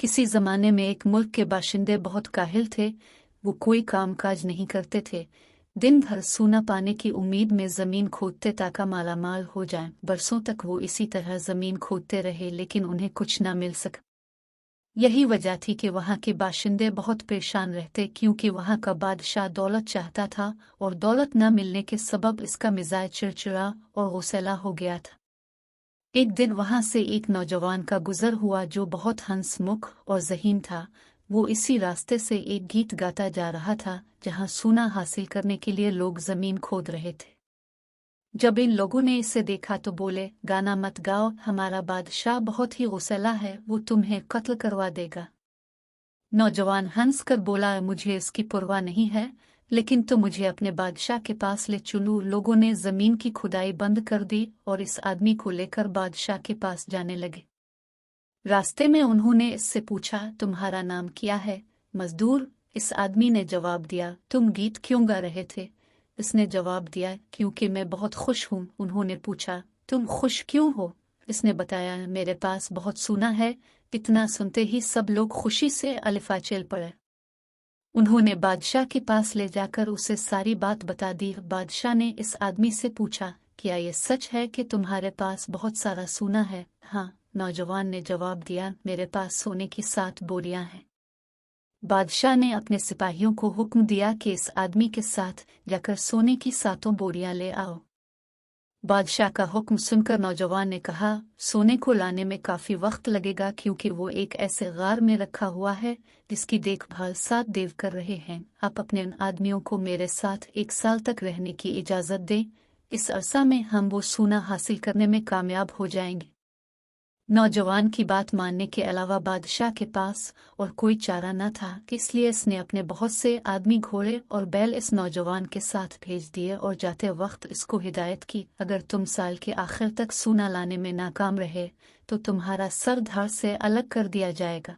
किसी ज़माने में एक मुल्क के बाशिंदे बहुत काहिल थे। वो कोई काम काज नहीं करते थे। दिन भर सोना पाने की उम्मीद में ज़मीन खोदते ताकि मालामाल हो जाएं। बरसों तक वो इसी तरह ज़मीन खोदते रहे, लेकिन उन्हें कुछ न मिल सका। यही वजह थी कि वहाँ के बाशिंदे बहुत परेशान रहते, क्योंकि वहाँ का बादशाह दौलत चाहता था और दौलत न मिलने के सबब इसका मिजाज चिड़चिड़ा और गुस्सैला हो गया था। एक दिन वहां से एक नौजवान का गुजर हुआ जो बहुत हंसमुख और ज़हीन था। वो इसी रास्ते से एक गीत गाता जा रहा था जहां सोना हासिल करने के लिए लोग ज़मीन खोद रहे थे। जब इन लोगों ने इसे देखा तो बोले, गाना मत गाओ, हमारा बादशाह बहुत ही गुस्सैला है, वो तुम्हें कत्ल करवा देगा। नौजवान हंस कर बोला, मुझे इसकी परवाह नहीं है, लेकिन तो मुझे अपने बादशाह के पास ले चलो। लोगों ने जमीन की खुदाई बंद कर दी और इस आदमी को लेकर बादशाह के पास जाने लगे। रास्ते में उन्होंने इससे पूछा, तुम्हारा नाम क्या है? मजदूर, इस आदमी ने जवाब दिया। तुम गीत क्यों गा रहे थे? इसने जवाब दिया, क्योंकि मैं बहुत खुश हूँ। उन्होंने पूछा, तुम खुश क्यों हो? इसने बताया, मेरे पास बहुत सोना है। इतना सुनते ही सब लोग खुशी से अलिफा चल पड़े। उन्होंने बादशाह के पास ले जाकर उसे सारी बात बता दी। बादशाह ने इस आदमी से पूछा, क्या ये सच है कि तुम्हारे पास बहुत सारा सोना है? हाँ, नौजवान ने जवाब दिया, मेरे पास सोने की 7 बोरियां हैं। बादशाह ने अपने सिपाहियों को हुक्म दिया कि इस आदमी के साथ जाकर सोने की 7 बोरियां ले आओ। बादशाह का हुक्म सुनकर नौजवान ने कहा, सोने को लाने में काफी वक्त लगेगा, क्योंकि वो एक ऐसे गार में रखा हुआ है जिसकी देखभाल 7 देव कर रहे हैं। आप अपने उन आदमियों को मेरे साथ 1 साल तक रहने की इजाजत दें। इस अरसा में हम वो सोना हासिल करने में कामयाब हो जाएंगे। नौजवान की बात मानने के अलावा बादशाह के पास और कोई चारा न था, इसलिए इसने अपने बहुत से आदमी, घोड़े और बैल इस नौजवान के साथ भेज दिए और जाते वक्त इसको हिदायत की, अगर तुम साल के आखिर तक सोना लाने में नाकाम रहे तो तुम्हारा सर धड़ से अलग कर दिया जाएगा।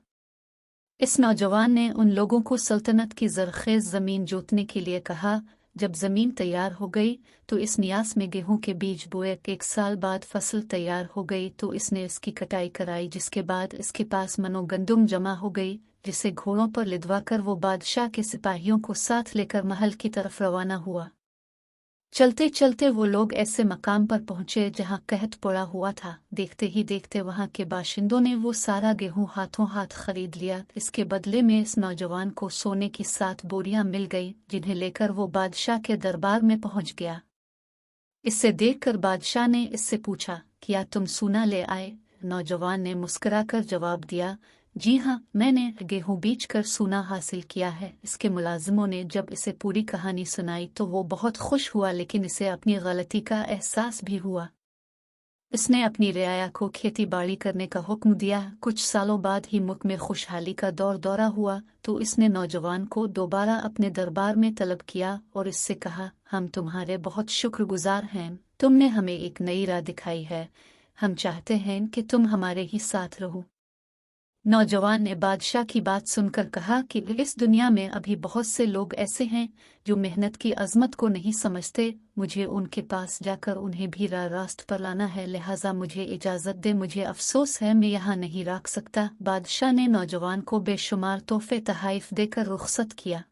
इस नौजवान ने उन लोगों को सल्तनत की जरखेज जमीन जोतने के लिए कहा। जब जमीन तैयार हो गई तो इस नियास में गेहूं के बीज बोए। 1 साल बाद फसल तैयार हो गई तो इसने इसकी कटाई कराई, जिसके बाद इसके पास मनो गंदुम जमा हो गई, जिसे घोड़ों पर लिदवा कर वो बादशाह के सिपाहियों को साथ लेकर महल की तरफ रवाना हुआ। चलते चलते वो लोग ऐसे मकाम पर पहुंचे जहां कहत पड़ा हुआ था। देखते ही देखते वहां के बाशिंदों ने वो सारा गेहूं हाथों हाथ खरीद लिया। इसके बदले में इस नौजवान को सोने की 7 बोरियां मिल गई, जिन्हें लेकर वो बादशाह के दरबार में पहुंच गया। इससे देखकर बादशाह ने इससे पूछा, क्या तुम सोना ले आए? नौजवान ने मुस्कुराकर जवाब दिया, जी हाँ, मैंने गेहूं बीच कर सोना हासिल किया है। इसके मुलाजिमों ने जब इसे पूरी कहानी सुनाई तो वो बहुत खुश हुआ, लेकिन इसे अपनी गलती का एहसास भी हुआ। इसने अपनी रियाया को खेती बाड़ी करने का हुक्म दिया। कुछ सालों बाद ही मुल्क में खुशहाली का दौरा हुआ तो इसने नौजवान को दोबारा अपने दरबार में तलब किया और इससे कहा, हम तुम्हारे बहुत शुक्रगुजार हैं, तुमने हमें एक नई राह दिखाई है। हम चाहते हैं कि तुम हमारे ही साथ रहो। नौजवान ने बादशाह की बात सुनकर कहा कि इस दुनिया में अभी बहुत से लोग ऐसे हैं जो मेहनत की अजमत को नहीं समझते। मुझे उनके पास जाकर उन्हें भी रास्त पर लाना है, लिहाजा मुझे इजाज़त दे। मुझे अफसोस है, मैं यहाँ नहीं रख सकता। बादशाह ने नौजवान को बेशुमार तोहफे तहाइफ देकर रुखसत किया।